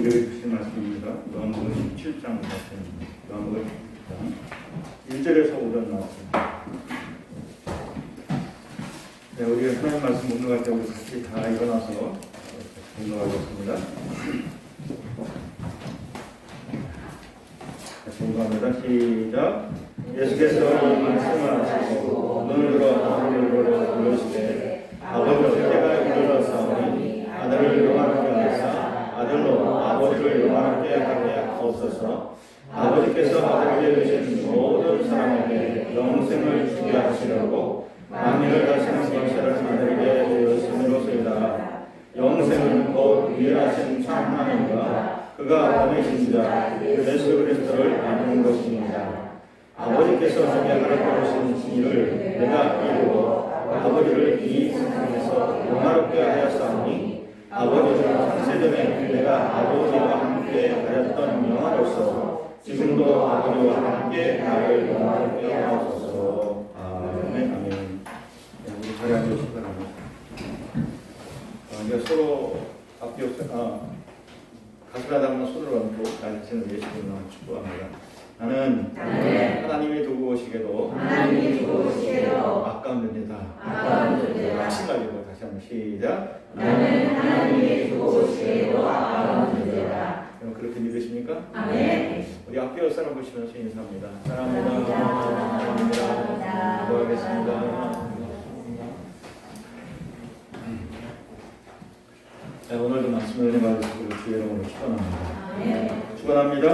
우리에게 주신 말씀입니다. 요한복음 17장 말씀입니다. 요한복음 17장 1절에서 5절 말씀. 네, 우리가 하나님 말씀 묵상할 때 우리 같이 다 일어나서 공동하겠습니다. 공동합니다. 시작. 예수께서 말씀하시고 눈을 들어 하늘로 부르시되 아버지 때가 이르렀사오니 아들을 영화롭게 하사 아들로 아버지를 영화롭게 하게 하옵소서. 아버지께서 아들에게 주신 모든 사람에게 영생을 주게 하시려고 만민을 다스리는 권세를 아들에게 주었음이로소이다. 영생은 곧 유일하신 참 하나님과 그가 보내신 자 예수 그리스도를 아는 것입니다. 아버지께서 내게 가르쳐주신 일을 내가 이루고 아버지를 이 세상에서 영화롭게 하였사오니 아버지는 창세전에 내가 아버지와 함께 가졌던 영화로서 지금도 아버지와 함께 나를 영화롭게 하옵소서. 아멘. 아멘. 우리 자리 앉으시기 바랍니다. 이제 서로 앞뒤 가슴에다가 손을 얹고 나 자신을 예수님으로 축복합니다. 나는 하나님이 두고 오시게도 아까운 존재다. 확신가지고 다시 한번 시작. 나는 하나님이 두고 오시게도 아까운 존재다. 여러분 그렇게 믿으십니까? 아멘. 우리 앞에 사람 보시면서 인사합니다. 사랑합니다. 기도하겠습니다. 네, 오늘도 말씀을 해가지고 주의 이름으로 축원합니다. 축원합니다.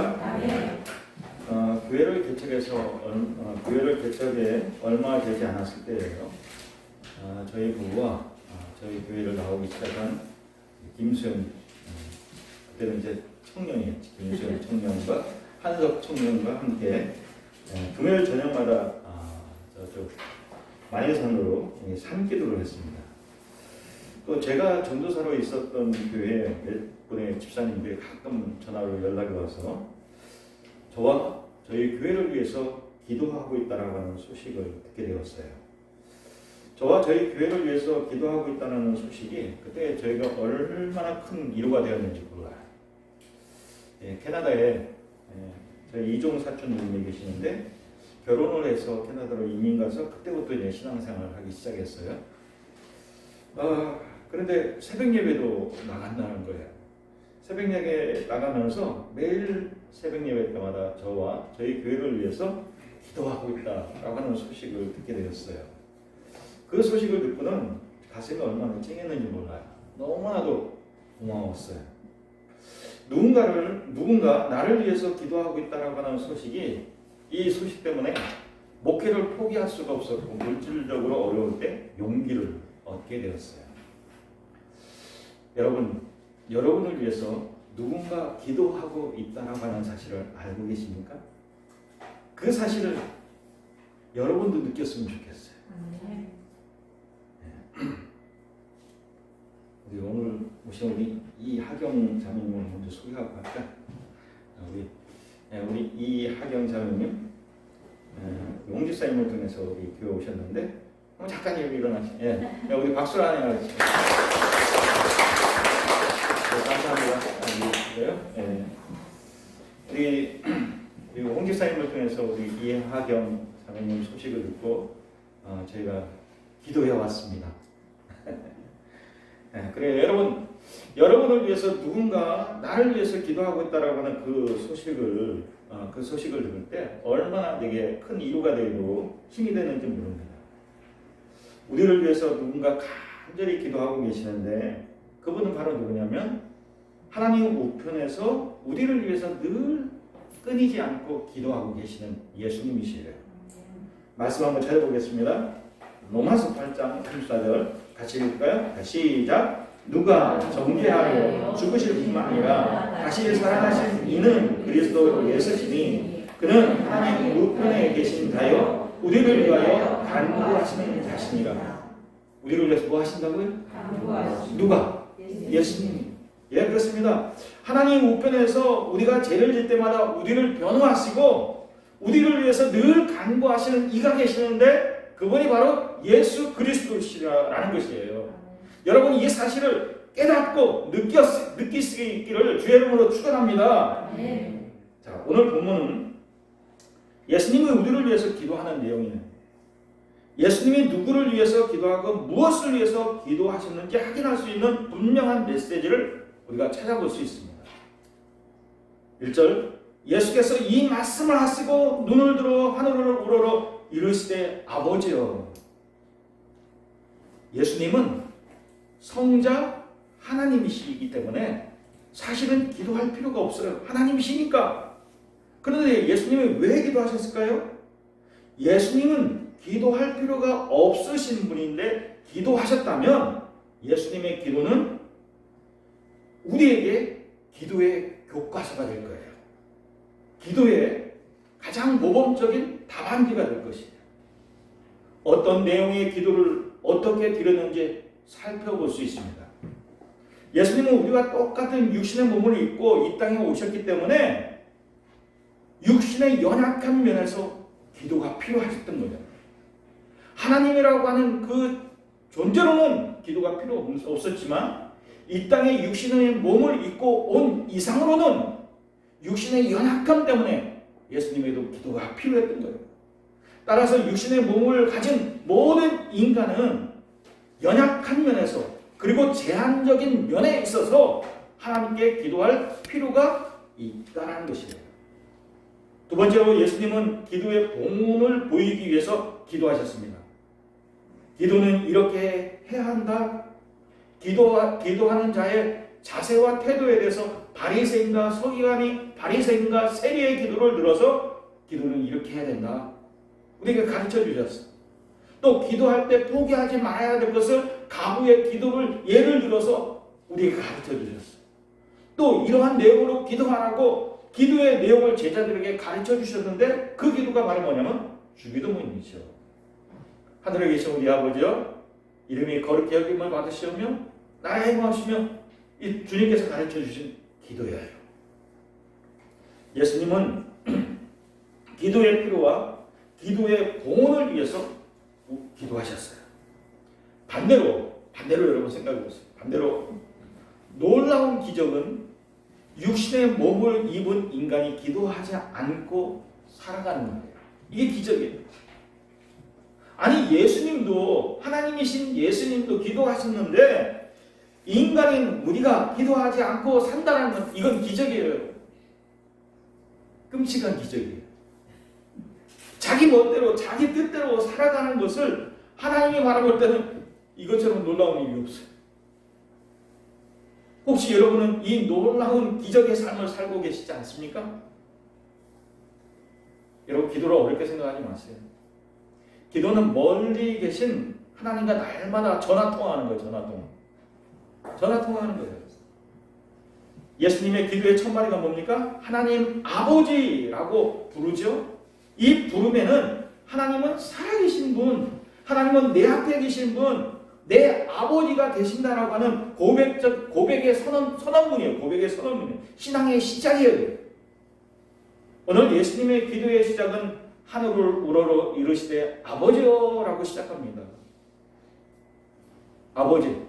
교회를 개척해 얼마 되지 않았을 때예요. 저희 부부와 저희 교회를 나오기 시작한 김수영, 그때는 이제 청년이었지. 김수영 청년과 한석 청년과 함께 금요일 저녁마다 저쪽 마녀산으로 산기도를 했습니다. 또 제가 전도사로 있었던 교회에 몇 분의 집사님들이 가끔 전화로 연락이 와서 저와 저희 교회를 위해서 기도하고 있다라고 하는 소식을 듣게 되었어요. 저와 저희 교회를 위해서 기도하고 있다는 소식이 그때 저희가 얼마나 큰 위로가 되었는지 몰라요. 캐나다에 저희 이종 사촌님이 계시는데 결혼을 해서 캐나다로 이민 가서 그때부터 이제 신앙생활을 하기 시작했어요. 그런데 새벽 예배도 나간다는 거예요. 새벽 예배 나가면서 매일 새벽 예배 때마다 저와 저희 교회를 위해서 기도하고 있다라고 하는 소식을 듣게 되었어요. 그 소식을 듣고는 가슴이 얼마나 찡했는지 몰라요. 너무나도 고마웠어요. 누군가 나를 위해서 기도하고 있다라고 하는 소식이 이 소식 때문에 목회를 포기할 수가 없었고 물질적으로 어려울 때 용기를 얻게 되었어요. 여러분을 위해서 누군가 기도하고 있다라고 하는 사실을 알고 계십니까? 그 사실을 여러분도 느꼈으면 좋겠어요. 우리 오늘 오신 우리 이하경 자매님을 먼저 소개하고 할까? 우리 이하경 자매님 용지사님을 통해서 우리 교회 오셨는데 잠깐 여기 일어나시죠. 우리 박수를 하나 해주세요. 감사합니다. 우리 홍지사님을 통해서 우리 이하경 자매님 소식을 듣고 저희가 기도해 왔습니다. 그래 여러분을 위해서 누군가 나를 위해서 기도하고 있다라고 하는 그 소식을 들을 때 얼마나 되게 큰 이유가 되고 힘이 되는지 모릅니다. 우리를 위해서 누군가 간절히 기도하고 계시는데 그분은 바로 누구냐면 하나님 우편에서 우리를 위해서 늘 끊이지 않고 기도하고 계시는 예수님이시래요. 말씀 한번 찾아보겠습니다. 로마서 8장 34절 같이 읽을까요? 시작. 누가 정죄하여 죽으실 뿐만 아니라 다시 살아나신 이는 그리스도 예수시니 그는 하나님 우편에 계신 자여 우리를 위하여 간구하시는 자신이라. 우리를 위해서 뭐 하신다고요? 누가? 예수님. 예, 그렇습니다. 하나님 우편에서 우리가 죄를 질 때마다 우리를 변호하시고 우리를 위해서 늘 간구하시는 이가 계시는데 그분이 바로 예수 그리스도시라는 것이에요. 여러분 이 사실을 깨닫고 느낄 수 있기를 주의 이름으로 축원합니다. 네. 자, 오늘 본문은 예수님이 우리를 위해서 기도하는 내용이에요. 예수님이 누구를 위해서 기도하고 무엇을 위해서 기도하셨는지 확인할 수 있는 분명한 메시지를 우리가 찾아볼 수 있습니다. 1절, 예수께서 이 말씀을 하시고 눈을 들어 하늘을 우러러 이르시되 아버지여. 예수님은 성자 하나님이시기 때문에 사실은 기도할 필요가 없어요. 하나님이시니까. 그런데 예수님이 왜 기도하셨을까요? 예수님은 기도할 필요가 없으신 분인데 기도하셨다면 예수님의 기도는 우리에게 기도의 교과서가 될 거예요. 기도의 가장 모범적인 답안지가 될 것이에요. 어떤 내용의 기도를 어떻게 드렸는지 살펴볼 수 있습니다. 예수님은 우리와 똑같은 육신의 몸을 입고 이 땅에 오셨기 때문에 육신의 연약한 면에서 기도가 필요하셨던 거예요. 하나님이라고 하는 그 존재로는 기도가 필요 없었지만 이 땅에 육신의 몸을 입고 온 이상으로는 육신의 연약함 때문에 예수님에도 기도가 필요했던 거예요. 따라서 육신의 몸을 가진 모든 인간은 연약한 면에서 그리고 제한적인 면에 있어서 하나님께 기도할 필요가 있다는 것이에요. 두 번째로 예수님은 기도의 본을 보이기 위해서 기도하셨습니다. 기도는 이렇게 해야 한다. 기도하는 자의 자세와 태도에 대해서 바리새인과 서기관이 바리새인과 세리의 기도를 들어서 기도는 이렇게 해야 된다. 우리에게 가르쳐 주셨어. 또 기도할 때 포기하지 말아야 될 것을 가부의 기도를 예를 들어서 우리에게 가르쳐 주셨어. 또 이러한 내용으로 기도하라고 기도의 내용을 제자들에게 가르쳐 주셨는데 그 기도가 바로 뭐냐면 주기도문이죠. 하늘에 계신 우리 아버지여 이름이 거룩히 여김을 받으시오며 나라의 행하시며 이 주님께서 가르쳐 주신 기도예요. 예수님은 기도의 필요와 기도의 공헌을 위해서 기도하셨어요. 반대로 여러분 생각해 보세요. 반대로 놀라운 기적은 육신의 몸을 입은 인간이 기도하지 않고 살아가는 거예요. 이게 기적이에요. 아니 예수님도 하나님이신 예수님도 기도하셨는데 인간인 우리가 기도하지 않고 산다는 건 이건 기적이에요. 끔찍한 기적이에요. 자기 멋대로 자기 뜻대로 살아가는 것을 하나님이 바라볼 때는 이것처럼 놀라운 일이 없어요. 혹시 여러분은 이 놀라운 기적의 삶을 살고 계시지 않습니까? 여러분 기도를 어렵게 생각하지 마세요. 기도는 멀리 계신 하나님과 날마다 전화통화하는 거예요. 전화통화하는 거예요. 예수님의 기도의 첫마디가 뭡니까? 하나님 아버지라고 부르죠. 이 부름에는 하나님은 살아계신 분, 하나님은 내 앞에 계신 분, 내 아버지가 되신다라고 하는 고백의 선언문이에요. 고백의 선언문이에요. 신앙의 시작이에요. 오늘 예수님의 기도의 시작은 하늘을 우러러 이르시되 아버지여라고 시작합니다. 아버지.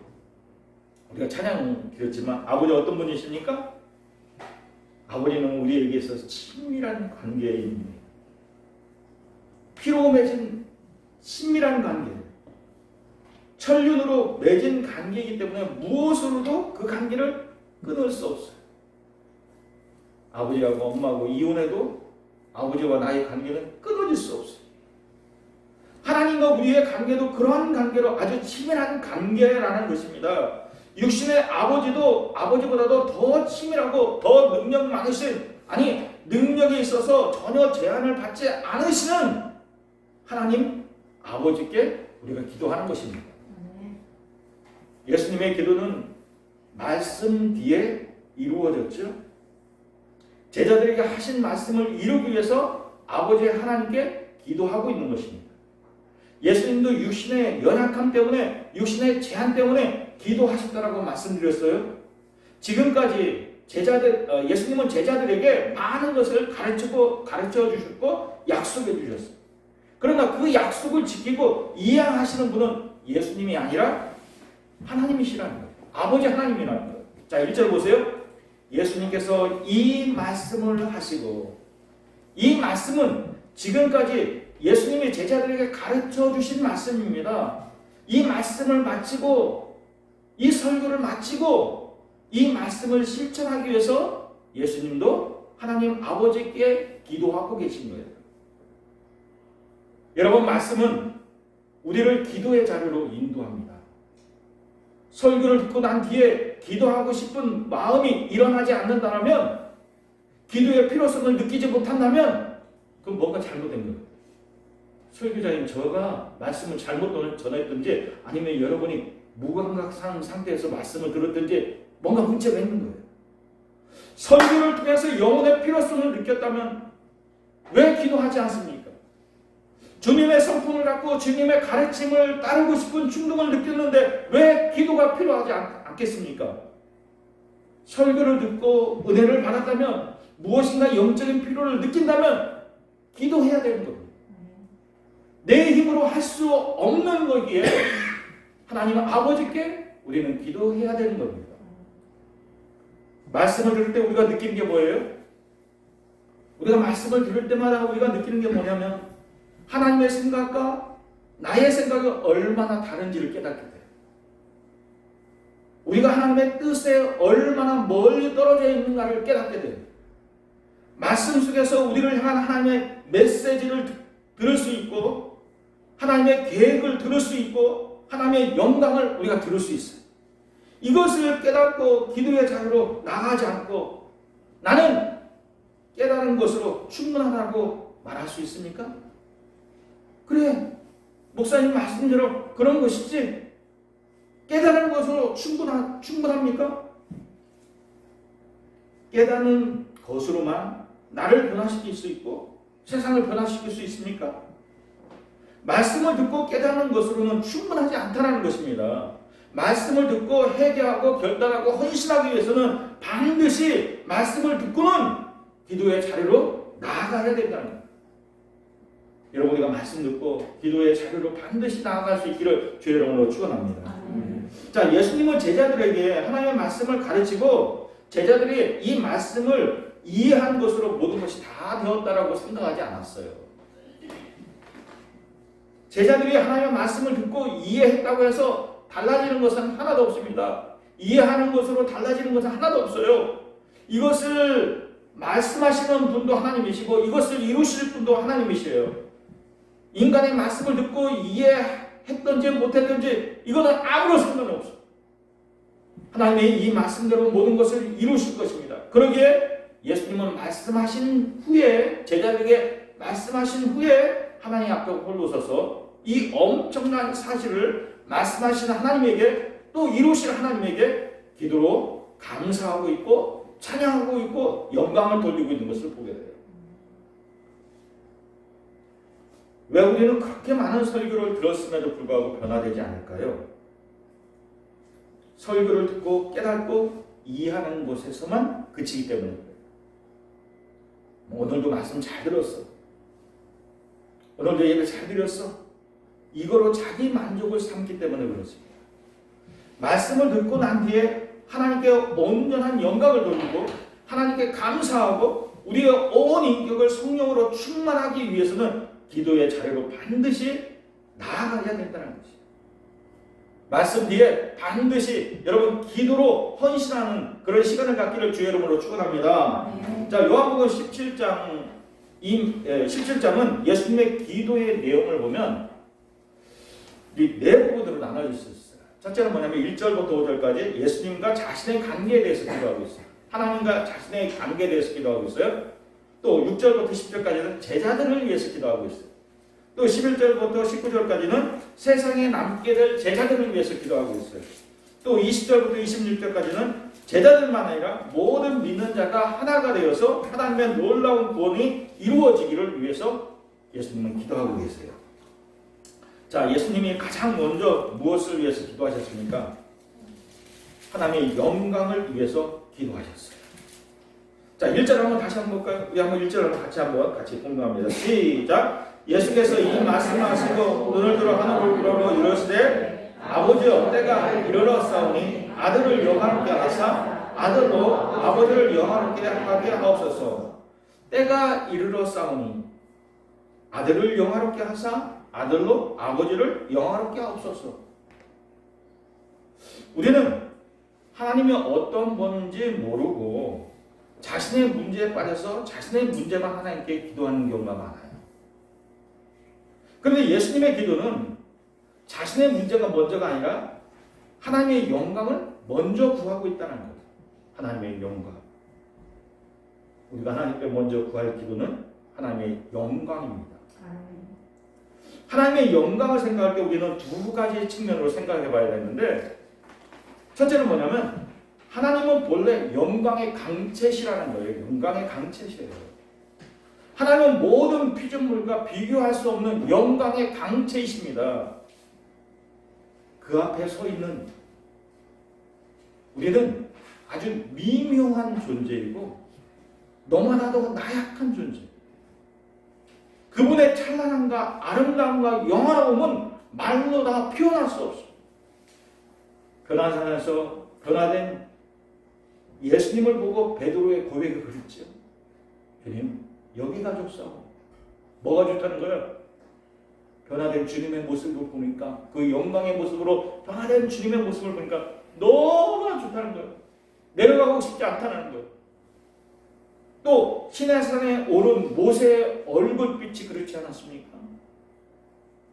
우리가 찬양 드렸지만 아버지 어떤 분이십니까? 아버지는 우리에게 있어서 친밀한 관계입니다. 피로 맺은 친밀한 관계. 천륜으로 맺은 관계이기 때문에 무엇으로도 그 관계를 끊을 수 없어요. 아버지하고 엄마하고 이혼해도 아버지와 나의 관계는 끊어질 수 없어요. 하나님과 우리의 관계도 그러한 관계로 아주 친밀한 관계라는 것입니다. 육신의 아버지도 아버지보다도 더 친밀하고 더 능력 많으신, 아니 능력에 있어서 전혀 제한을 받지 않으시는 하나님 아버지께 우리가 기도하는 것입니다. 예수님의 기도는 말씀 뒤에 이루어졌죠. 제자들에게 하신 말씀을 이루기 위해서 아버지 하나님께 기도하고 있는 것입니다. 예수님도 육신의 연약함 때문에, 육신의 제한 때문에 기도하셨다라고 말씀드렸어요. 지금까지 예수님은 제자들에게 많은 것을 가르쳐 주셨고 약속해 주셨어요. 그러나 그 약속을 지키고 이행하시는 분은 예수님이 아니라 하나님이시라는 거예요. 아버지 하나님이라는 거예요. 자, 1절 보세요. 예수님께서 이 말씀을 하시고, 이 말씀은 지금까지 예수님이 제자들에게 가르쳐 주신 말씀입니다. 이 말씀을 마치고, 이 설교를 마치고, 이 말씀을 실천하기 위해서 예수님도 하나님 아버지께 기도하고 계신 거예요. 여러분, 말씀은 우리를 기도의 자리로 인도합니다. 설교를 듣고 난 뒤에 기도하고 싶은 마음이 일어나지 않는다면, 기도의 필요성을 느끼지 못한다면 그건 뭔가 잘못된 거예요. 설교자인 저가 말씀을 잘못 전했든지 아니면 여러분이 무감각한 상태에서 말씀을 들었든지 뭔가 문제가 있는 거예요. 설교를 통해서 영혼의 필요성을 느꼈다면 왜 기도하지 않습니까? 주님의 성품을 갖고 주님의 가르침을 따르고 싶은 충동을 느꼈는데 왜 기도가 필요하지 않겠습니까? 설교를 듣고 은혜를 받았다면, 무엇인가 영적인 필요를 느낀다면 기도해야 되는 겁니다. 내 힘으로 할 수 없는 거기에 하나님 아버지께 우리는 기도해야 되는 겁니다. 말씀을 들을 때 우리가 느끼는 게 뭐예요? 우리가 말씀을 들을 때마다 우리가 느끼는 게 뭐냐면 하나님의 생각과 나의 생각이 얼마나 다른지를 깨닫게 돼요. 우리가 하나님의 뜻에 얼마나 멀리 떨어져 있는가를 깨닫게 돼요. 말씀 속에서 우리를 향한 하나님의 메시지를 들을 수 있고, 하나님의 계획을 들을 수 있고, 하나님의 영광을 우리가 들을 수 있어요. 이것을 깨닫고 기도의 자리로 나가지 않고 나는 깨달은 것으로 충분하다고 말할 수 있습니까? 그래, 목사님 말씀대로 그런 것이지 깨달은 것으로 충분합니까? 깨닫는 것으로만 나를 변화시킬 수 있고 세상을 변화시킬 수 있습니까? 말씀을 듣고 깨닫는 것으로는 충분하지 않다는 것입니다. 말씀을 듣고 회개하고 결단하고 헌신하기 위해서는 반드시 말씀을 듣고는 기도의 자리로 나아가야 된다는 거예요. 여러분, 우리가 말씀 듣고 기도의 자리로 반드시 나아갈 수 있기를 주의 이름으로 축원합니다. 자, 예수님은 제자들에게 하나님의 말씀을 가르치고 제자들이 이 말씀을 이해한 것으로 모든 것이 다 되었다라고 생각하지 않았어요. 제자들이 하나님의 말씀을 듣고 이해했다고 해서 달라지는 것은 하나도 없습니다. 이해하는 것으로 달라지는 것은 하나도 없어요. 이것을 말씀하시는 분도 하나님이시고 이것을 이루실 분도 하나님이시에요. 인간의 말씀을 듣고 이해했든지 못했든지 이거는 아무런 상관이 없어요. 하나님의 이 말씀대로 모든 것을 이루실 것입니다. 그러기에 예수님은 말씀하신 후에, 제자들에게 말씀하신 후에 하나님 앞에 홀로 서서 이 엄청난 사실을 말씀하시는 하나님에게, 또 이루실 하나님에게 기도로 감사하고 있고 찬양하고 있고 영광을 돌리고 있는 것을 보게 돼요. 왜 우리는 그렇게 많은 설교를 들었음에도 불구하고 변화되지 않을까요? 설교를 듣고 깨닫고 이해하는 곳에서만 그치기 때문에 그래요. 오늘도 말씀 잘 들었어. 오늘도 예배 잘 드렸어. 이거로 자기 만족을 삼기 때문에 그렇습니다. 말씀을 듣고 난 뒤에 하나님께 온전한 영광을 돌리고 하나님께 감사하고 우리의 온 인격을 성령으로 충만하기 위해서는 기도의 자리로 반드시 나아가야 된다는 것이죠. 말씀 뒤에 반드시 여러분 기도로 헌신하는 그런 시간을 갖기를 주의 이름으로 축원합니다. 자, 요한복음 17장은 예수님의 기도의 내용을 보면 이 네 부분으로 나눠질 수 있어요. 첫째는 뭐냐면 1절부터 5절까지 예수님과 자신의 관계에 대해서 기도하고 있어요. 하나님과 자신의 관계에 대해서 기도하고 있어요. 또 6절부터 10절까지는 제자들을 위해서 기도하고 있어요. 또 11절부터 19절까지는 세상에 남게 될 제자들을 위해서 기도하고 있어요. 또 20절부터 26절까지는 제자들만 아니라 모든 믿는 자가 하나가 되어서 하나님의 놀라운 구원이 이루어지기를 위해서 예수님은 기도하고 계세요. 자, 예수님이 가장 먼저 무엇을 위해서 기도하셨습니까? 하나님의 영광을 위해서 기도하셨어요. 자, 1절 한번 다시 한번 볼까요? 우리 한번 1절 한번 같이 공부합니다. 시작! 예수께서 이 말씀하시고 눈을 들어 하늘을 우러러 이르시되 아버지여 때가 이르렀사오니 아들을 영화롭게 하사 아들로 아버지를 영화롭게 하게 하옵소서. 때가 이르러 싸우니 아들을 영화롭게 하사 아들로 아버지를 영화롭게 하옵소서. 우리는 하나님이 어떤 분인지 모르고 자신의 문제에 빠져서 자신의 문제만 하나님께 기도하는 경우가 많아요. 그런데 예수님의 기도는 자신의 문제가 먼저가 아니라 하나님의 영광을 먼저 구하고 있다는 거예요. 하나님의 영광. 우리가 하나님께 먼저 구할 기도는 하나님의 영광입니다. 하나님의 영광을 생각할 때 우리는 두 가지 측면으로 생각해 봐야 되는데, 첫째는 뭐냐면 하나님은 본래 영광의 강체시라는 거예요. 영광의 강체시예요. 하나님은 모든 피조물과 비교할 수 없는 영광의 강체이십니다. 그 앞에 서 있는 우리는 아주 미묘한 존재이고 너무나도 나약한 존재. 그분의 찬란함과 아름다움과 영화로움은 말로 다 표현할 수 없어. 변화산에서 변화된 예수님을 보고 베드로의 고백을 그랬죠. 주님, 여기가 좋사오. 뭐가 좋다는 거예요? 변화된 주님의 모습을 보니까, 그 영광의 모습으로 변화된 주님의 모습을 보니까 너무나 좋다는 거예요. 내려가고 싶지 않다는 거예요. 또 시내산에 오른 모세의 얼굴빛이 그렇지 않았습니까?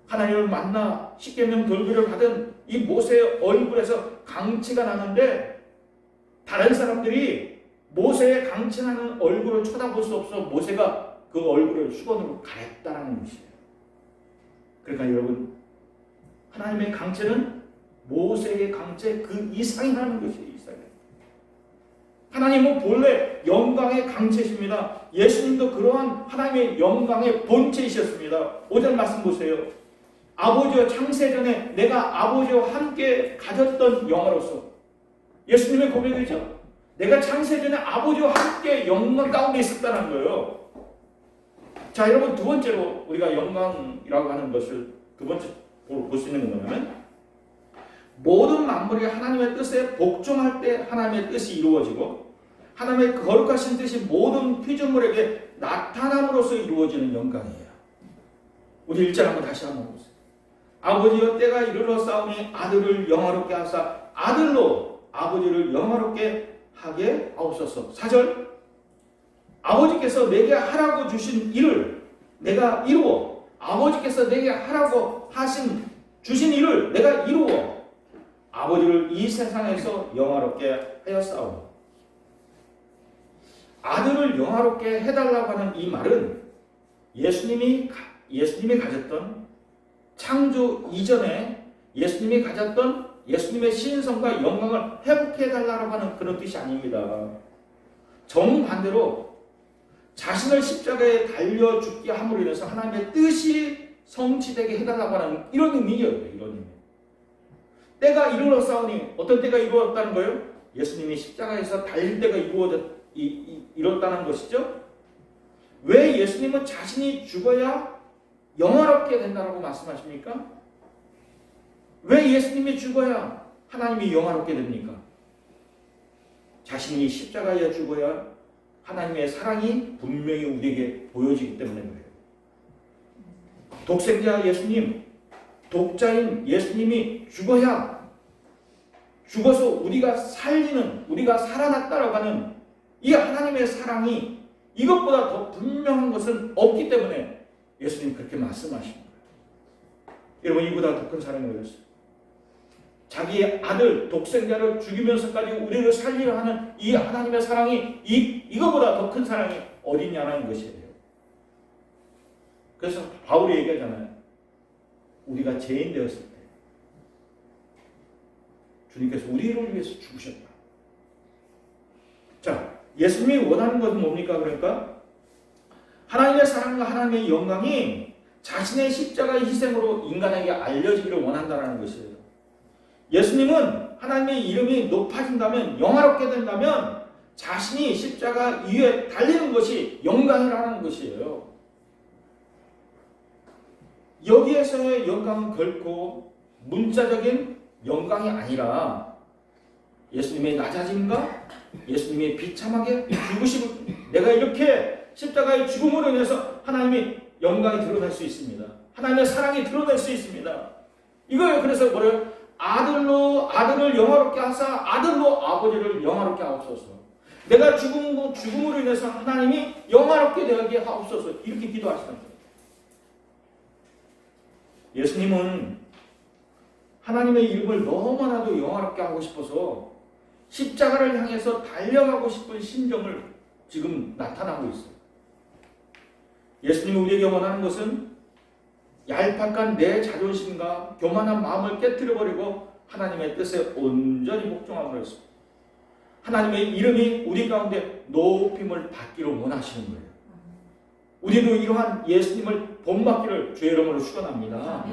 하나님을 만나 십계명 돌기를 받은 이 모세의 얼굴에서 강치가 나는데 다른 사람들이 모세의 강치나는 얼굴을 쳐다볼 수 없어 모세가 그 얼굴을 수건으로 가렸다는 것이에요. 그러니까 여러분, 하나님의 강체는 모세의 강체 그 이상이라는 것이에요. 이상이에요. 하나님은 본래 영광의 강체십니다. 예수님도 그러한 하나님의 영광의 본체이셨습니다. 5절 말씀 보세요. 아버지와 창세전에 내가 아버지와 함께 가졌던 영화로서, 예수님의 고백이죠. 내가 창세전에 아버지와 함께 영광 가운데 있었다는 거예요. 자, 여러분, 두 번째로 우리가 영광이라고 하는 것을 두 번째 볼 수 있는 건 뭐냐면, 모든 만물이 하나님의 뜻에 복종할 때 하나님의 뜻이 이루어지고 하나님의 거룩하신 뜻이 모든 피조물에게 나타남으로써 이루어지는 영광이에요. 우리 1절 한번 다시 한번 보세요. 아버지여 때가 이르러 싸우니 아들을 영화롭게 하사 아들로 아버지를 영화롭게 하게 하옵소서. 4절, 아버지께서 내게 하라고 주신 일을 내가 이루어, 아버지께서 내게 하라고 주신 일을 내가 이루어 아버지를 이 세상에서 영화롭게 하였사오니. 아들을 영화롭게 해달라고 하는 이 말은 예수님이 가졌던 창조 이전에 예수님이 가졌던 예수님의 신성과 영광을 회복해달라고 하는 그런 뜻이 아닙니다. 정반대로 자신을 십자가에 달려 죽게 함으로 인해서 하나님의 뜻이 성취되게 해달라고 하는 이런 의미예요. 이런 의미. 때가 이루어 싸우니, 어떤 때가 이루어졌다는 거예요? 예수님이 십자가에서 달릴 때가 이뤘다는 것이죠. 왜 예수님은 자신이 죽어야 영화롭게 된다고 말씀하십니까? 왜 예수님이 죽어야 하나님이 영화롭게 됩니까? 자신이 십자가에 죽어야 하나님의 사랑이 분명히 우리에게 보여지기 때문에 그래요. 독생자 예수님, 독자인 예수님이 죽어서 우리가 살아났다라고 하는 이 하나님의 사랑이 이것보다 더 분명한 것은 없기 때문에 예수님 그렇게 말씀하신 거예요. 여러분, 이보다 더 큰 사랑이 어딨어요? 자기의 아들 독생자를 죽이면서까지 우리를 살리려 하는 이 하나님의 사랑이 이거보다 더 큰 사랑이 어디냐는 것이에요. 그래서 바울이 얘기하잖아요. 우리가 죄인 되었을 때 주님께서 우리를 위해서 죽으셨다. 자, 예수님이 원하는 것은 뭡니까? 그러니까 하나님의 사랑과 하나님의 영광이 자신의 십자가의 희생으로 인간에게 알려지기를 원한다는 것이에요. 예수님은 하나님의 이름이 높아진다면, 영화롭게 된다면 자신이 십자가 위에 달리는 것이 영광이라는 것이에요. 여기에서의 영광은 결코 문자적인 영광이 아니라 예수님의 낮아짐과 예수님의 비참하게 죽으시고 내가 이렇게 십자가의 죽음으로 인해서 하나님의 영광이 드러날 수 있습니다. 하나님의 사랑이 드러날 수 있습니다. 이거예요. 그래서 뭐래요? 아들로 아들을 영화롭게 하사 아들로 아버지를 영화롭게 하옵소서. 내가 죽음으로 인해서 하나님이 영화롭게 되게 하옵소서. 이렇게 기도하시는 거예요. 예수님은 하나님의 이름을 너무나도 영화롭게 하고 싶어서 십자가를 향해서 달려가고 싶은 심정을 지금 나타나고 있어요. 예수님이 우리에게 원하는 것은 얄팍한 내 자존심과 교만한 마음을 깨뜨려버리고 하나님의 뜻에 온전히 복종함으로 했습니다. 하나님의 이름이 우리 가운데 높임을 받기를 원하시는 거예요. 우리도 이러한 예수님을 본받기를 주의 이름으로 축원합니다.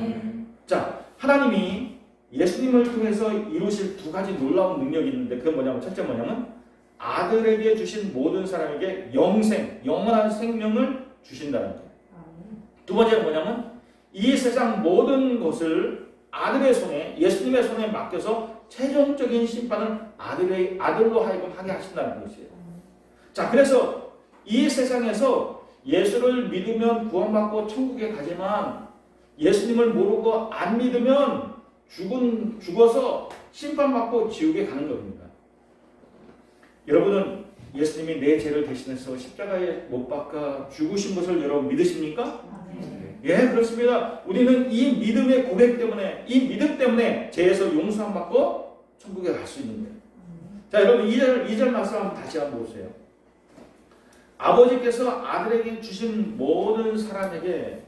자, 하나님이 예수님을 통해서 이루실 두 가지 놀라운 능력이 있는데 그건 뭐냐면 첫째 뭐냐면 아들에게 주신 모든 사람에게 영생, 영원한 생명을 주신다는 거예요. 두 번째는 뭐냐면 이 세상 모든 것을 아들의 손에 예수님의 손에 맡겨서 최종적인 심판을 아들로 하여금 하게 하신다는 것이에요. 자, 그래서 이 세상에서 예수를 믿으면 구원받고 천국에 가지만 예수님을 모르고 안 믿으면 죽어서 심판받고 지옥에 가는 겁니다. 여러분은 예수님이 내 죄를 대신해서 십자가에 못 박아 죽으신 것을 여러분 믿으십니까? 예, 그렇습니다. 우리는 이 믿음의 고백 때문에, 이 믿음 때문에 죄에서 용서함 받고 천국에 갈 수 있는 거예요. 자, 여러분 2절 말씀 한번 다시 한번 보세요. 아버지께서 아들에게 주신 모든 사람에게,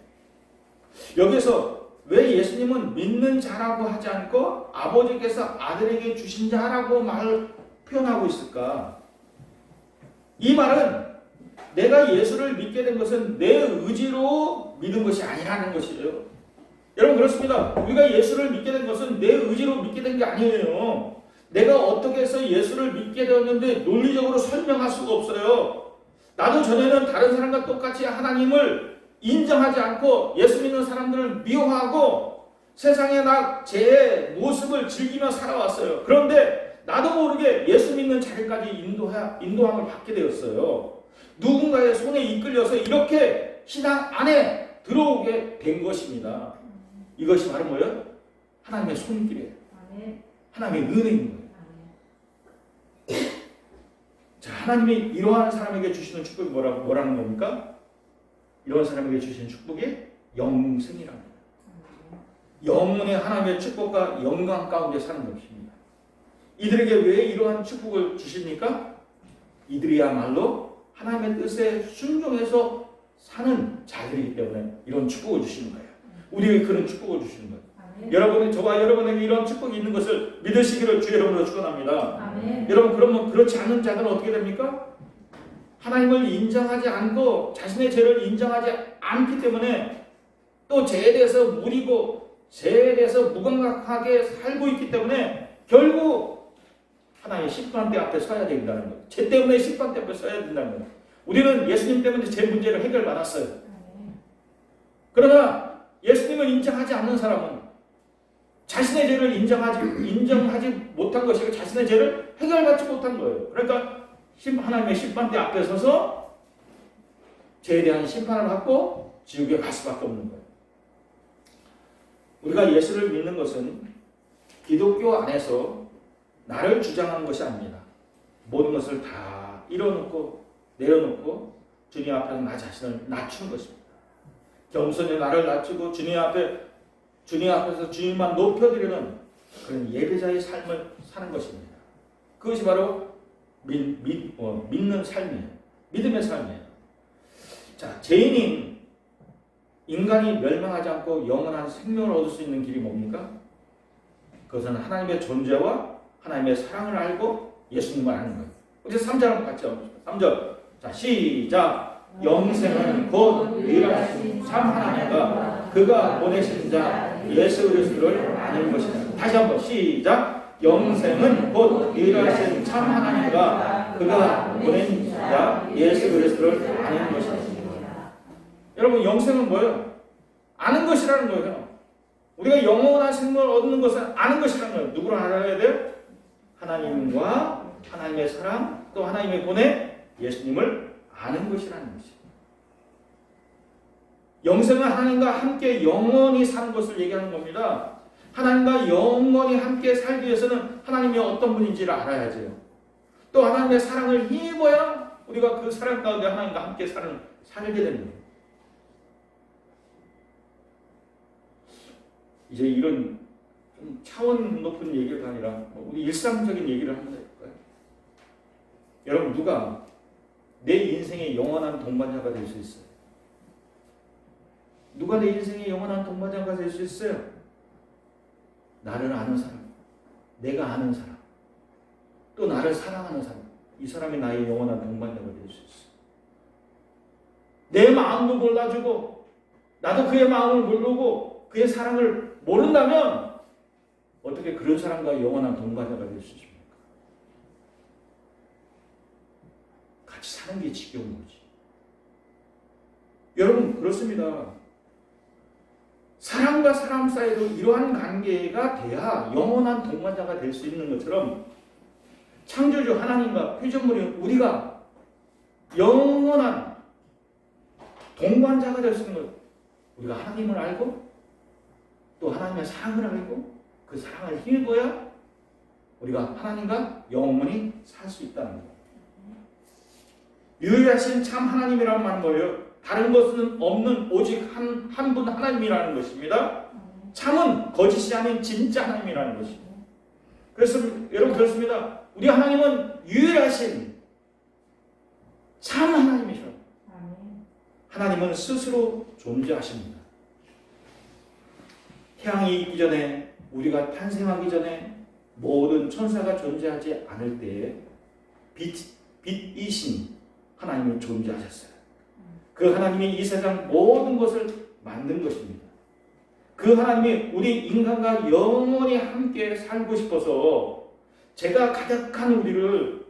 여기서 왜 예수님은 믿는 자라고 하지 않고 아버지께서 아들에게 주신 자라고 말을 표현하고 있을까? 이 말은 내가 예수를 믿게 된 것은 내 의지로 믿은 것이 아니라는 것이에요. 여러분 그렇습니다. 우리가 예수를 믿게 된 것은 내 의지로 믿게 된 게 아니에요. 내가 어떻게 해서 예수를 믿게 되었는데 논리적으로 설명할 수가 없어요. 나도 전에는 다른 사람과 똑같이 하나님을 인정하지 않고 예수 믿는 사람들을 미워하고 세상에 제 모습을 즐기며 살아왔어요. 그런데 나도 모르게 예수 믿는 자리까지 인도함을 받게 되었어요. 누군가의 손에 이끌려서 이렇게 신앙 안에 들어오게 된 것입니다. 이것이 바로 뭐예요? 하나님의 손길이에요. 하나님의 은혜인 거예요. 자, 하나님이 이러한 사람에게 주시는 축복이 뭐라는 겁니까? 이러한 사람에게 주시는 축복이 영생이랍니다. 영원의 하나님의 축복과 영광 가운데 사는 것입니다. 이들에게 왜 이러한 축복을 주십니까? 이들이야말로 하나님의 뜻에 순종해서 사는 자들이기 때문에 이런 축복을 주시는 거예요. 우리에게 그런 축복을 주시는 거예요. 여러분이 저와 여러분에게 이런 축복이 있는 것을 믿으시기를 주의 이름으로 축원합니다. 여러분 그러면 그렇지 않은 자들은 어떻게 됩니까? 하나님을 인정하지 않고 자신의 죄를 인정하지 않기 때문에 또 죄에 대해서 무리고 죄에 대해서 무감각하게 살고 있기 때문에 결국 하나님의 심판대 앞에 서야 된다는 거예요. 죄 때문에 심판대 앞에 서야 된다는 거예요. 우리는 예수님 때문에 제 문제를 해결받았어요. 그러나 예수님을 인정하지 않는 사람은 자신의 죄를 인정하지 못한 것이고 자신의 죄를 해결받지 못한 거예요. 그러니까 하나님의 심판대 앞에 서서 죄에 대한 심판을 받고 지옥에 갈 수밖에 없는 거예요. 우리가 예수를 믿는 것은 기독교 안에서 나를 주장하는 것이 아닙니다. 모든 것을 다 이뤄놓고 내려놓고 주님 앞에서 나 자신을 낮추는 것입니다. 겸손히 나를 낮추고 주님 앞에서 주님만 높여드리는 그런 예배자의 삶을 사는 것입니다. 그것이 바로 믿는 삶이에요. 믿음의 삶이에요. 자, 죄인인 인간이 멸망하지 않고 영원한 생명을 얻을 수 있는 길이 뭡니까? 그것은 하나님의 존재와 하나님의 사랑을 알고 예수님을 아는 거예요. 이제 3절 한번 같이 해보겠습니다. 3절. 자, 시작. 영생은 곧 유일하신 참 하나님과 그가 보내신 자 예수 그리스도를 아는 것이다. 다시 한번 시작. 영생은 곧 유일하신 참 하나님과 그가 보낸 자 예수 그리스도를 아는 것이다. 여러분 영생은 뭐예요? 아는 것이라는 거예요. 우리가 영원한 생명을 얻는 것은 아는 것이라는 거예요. 누구를 알아야 돼요? 하나님과 하나님의 사랑, 또 하나님의 보내 예수님을 아는 것이라는 것이죠. 영생은 하나님과 함께 영원히 사는 것을 얘기하는 겁니다. 하나님과 영원히 함께 살기 위해서는 하나님이 어떤 분인지를 알아야죠. 또 하나님의 사랑을 힘입어야 우리가 그 사랑 가운데 하나님과 함께 살게 됩니다. 이제 이런 좀 차원 높은 얘기가 아니라 우리 일상적인 얘기를 한번 해볼까요? 여러분, 누가 내 인생의 영원한 동반자가 될 수 있어요? 누가 내 인생의 영원한 동반자가 될 수 있어요? 나를 아는 사람, 내가 아는 사람, 또 나를 사랑하는 사람, 이 사람이 나의 영원한 동반자가 될 수 있어요. 내 마음도 몰라주고 나도 그의 마음을 모르고 그의 사랑을 모른다면 어떻게 그런 사람과 영원한 동반자가 될 수 있습니까? 같이 사는 게 지겨운 거지. 여러분, 그렇습니다. 사람과 사람 사이도 이러한 관계가 돼야 영원한 동반자가 될 수 있는 것처럼 창조주 하나님과 피조물인 우리가 영원한 동반자가 될 수 있는 것, 우리가 하나님을 알고 또 하나님의 사랑을 알고 그 사랑을 힘입어야 우리가 하나님과 영원히 살 수 있다는 것. 유일하신 참 하나님이라는 말은 뭐예요? 다른 것은 없는 오직 한 분 하나님이라는 것입니다. 참은 거짓이 아닌 진짜 하나님이라는 것입니다. 그래서 여러분, 그렇습니다. 우리 하나님은 유일하신 참 하나님이셔. 하나님은 스스로 존재하십니다. 태양이 있기 전에, 우리가 탄생하기 전에 모든 천사가 존재하지 않을 때에 빛이신 하나님이 존재하셨어요. 그 하나님이 이 세상 모든 것을 만든 것입니다. 그 하나님이 우리 인간과 영원히 함께 살고 싶어서 죄가 가득한 우리를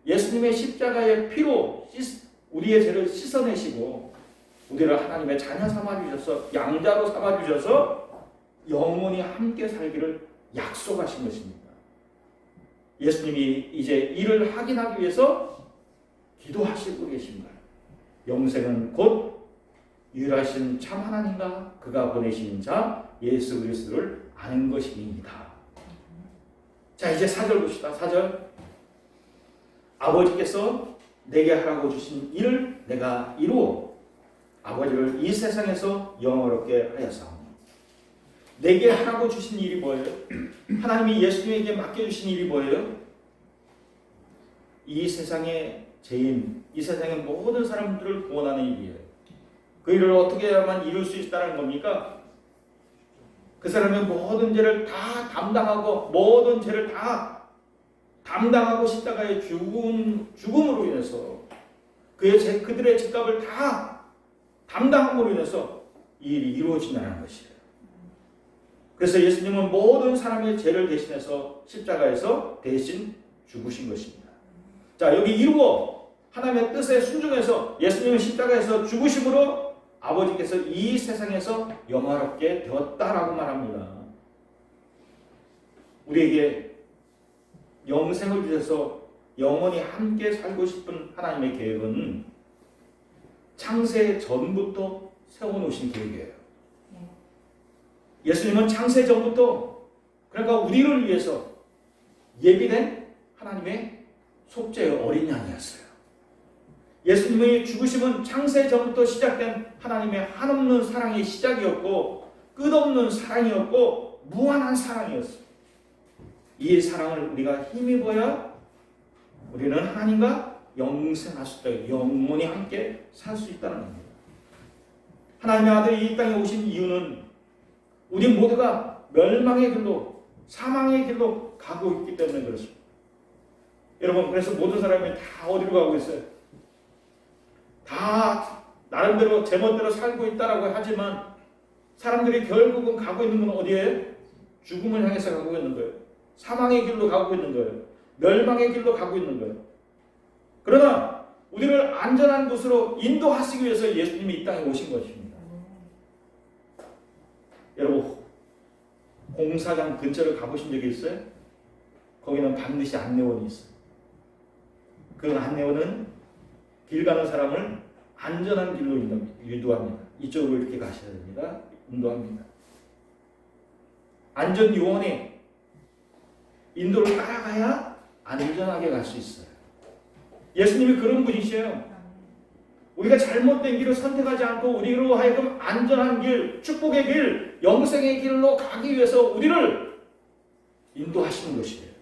예수님의 십자가의 피로 우리의 죄를 씻어내시고 우리를 하나님의 자녀 삼아주셔서 양자로 삼아주셔서 영원히 함께 살기를 약속하신 것입니다. 예수님이 이제 이를 확인하기 위해서 기도하시고 계십니다. 영생은 곧 유일하신 참 하나님과 그가 보내신 자 예수 그리스도를 아는 것입니다. 자, 이제 4절 봅시다. 4절. 아버지께서 내게 하라고 주신 일을 내가 이루어 아버지를 이 세상에서 영화롭게 하였사오니. 내게 하라고 주신 일이 뭐예요? 하나님이 예수님에게 맡겨주신 일이 뭐예요? 이 세상의 죄인, 이 세상의 모든 사람들을 구원하는 일이에요. 그 일을 어떻게 해야만 이룰 수 있다는 겁니까? 그 사람의 모든 죄를 다 담당하고 모든 죄를 다 담당하고 십자가의 죽음으로 인해서 그들의 죄값을 다 담당함으로 인해서 이 일이 이루어진다는 것이에요. 그래서 예수님은 모든 사람의 죄를 대신해서 십자가에서 대신 죽으신 것입니다. 자, 여기 이루어 하나님의 뜻에 순종해서 예수님은 십자가에서 죽으심으로 아버지께서 이 세상에서 영화롭게 되었다라고 말합니다. 우리에게 영생을 주셔서 영원히 함께 살고 싶은 하나님의 계획은 창세 전부터 세워놓으신 계획이에요. 예수님은 창세 전부터, 그러니까 우리를 위해서 예비된 하나님의 속죄의 어린 양이었어요. 예수님의 죽으심은 창세 전부터 시작된 하나님의 한없는 사랑의 시작이었고 끝없는 사랑이었고 무한한 사랑이었어요. 이 사랑을 우리가 힘입어야 우리는 하나님과 영생할 수 있다, 영원히 함께 살 수 있다는 겁니다. 하나님의 아들이 이 땅에 오신 이유는 우리 모두가 멸망의 길로, 사망의 길로 가고 있기 때문에 그렇습니다. 여러분, 그래서 모든 사람이 다 어디로 가고 있어요? 다 나름대로 제멋대로 살고 있다라고 하지만 사람들이 결국은 가고 있는 건 어디에? 죽음을 향해서 가고 있는 거예요. 사망의 길로 가고 있는 거예요. 멸망의 길로 가고 있는 거예요. 그러나 우리를 안전한 곳으로 인도하시기 위해서 예수님이 이 땅에 오신 것입니다. 여러분, 공사장 근처를 가보신 적이 있어요? 거기는 반드시 안내원이 있어요. 그 안내원은 길 가는 사람을 안전한 길로 유도합니다. 이쪽으로 이렇게 가셔야 됩니다. 인도합니다. 안전요원이 인도를 따라가야 안전하게 갈 수 있어요. 예수님이 그런 분이셔요. 우리가 잘못된 길을 선택하지 않고 우리로 하여금 안전한 길, 축복의 길, 영생의 길로 가기 위해서 우리를 인도하시는 것이에요.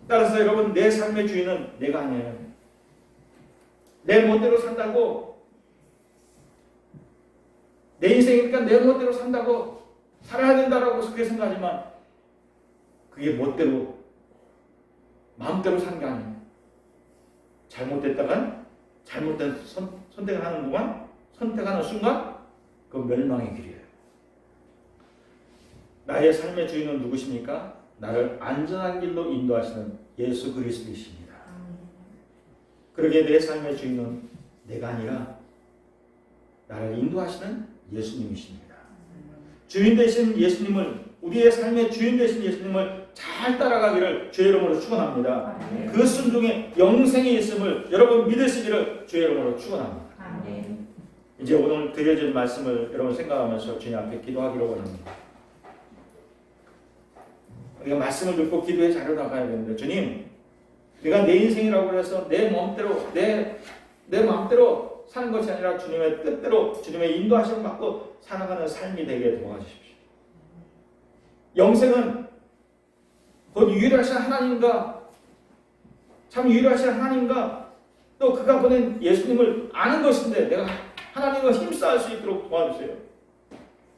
따라서 여러분, 내 삶의 주인은 내가 아니에요. 내 멋대로 산다고, 내 인생이니까 내 멋대로 산다고 살아야 된다라고 그렇게 생각하지만 그게 멋대로, 마음대로 사는 게 아니에요. 잘못됐다간 잘못된 선택을 하는 동안, 선택하는 순간 그 멸망의 길이에요. 나의 삶의 주인은 누구십니까? 나를 안전한 길로 인도하시는 예수 그리스도이십니다. 그러기에 내 삶의 주인은 내가 아니라 나를 인도하시는 예수님이십니다. 주인 되신 예수님을, 우리의 삶의 주인 되신 예수님을 잘 따라가기를 주의 이름으로 축원합니다. 그 순종에 영생이 있음을 여러분 믿으시기를 주의 이름으로 축원합니다. 이제 오늘 드려진 말씀을 여러분 생각하면서 주님 앞에 기도하기로 원합니다. 우리가 말씀을 듣고 기도의 자리로 나가야 되는데, 주님, 내가 내 인생이라고 해서 내 마음대로, 내 마음대로 사는 것이 아니라 주님의 뜻대로, 주님의 인도하심을 받고 살아가는 삶이 되게 도와주십시오. 영생은 곧 유일하신 하나님과, 참 유일하신 하나님과 또 그가 보낸 예수님을 아는 것인데 내가 하나님과 힘싸할 수 있도록 도와주세요.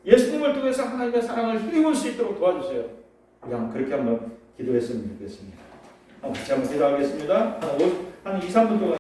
예수님을 통해서 하나님의 사랑을 힘입을 수 있도록 도와주세요. 그냥 그렇게 한번 기도했으면 좋겠습니다. 같이 한번 기도하겠습니다. 한 2, 3분 동안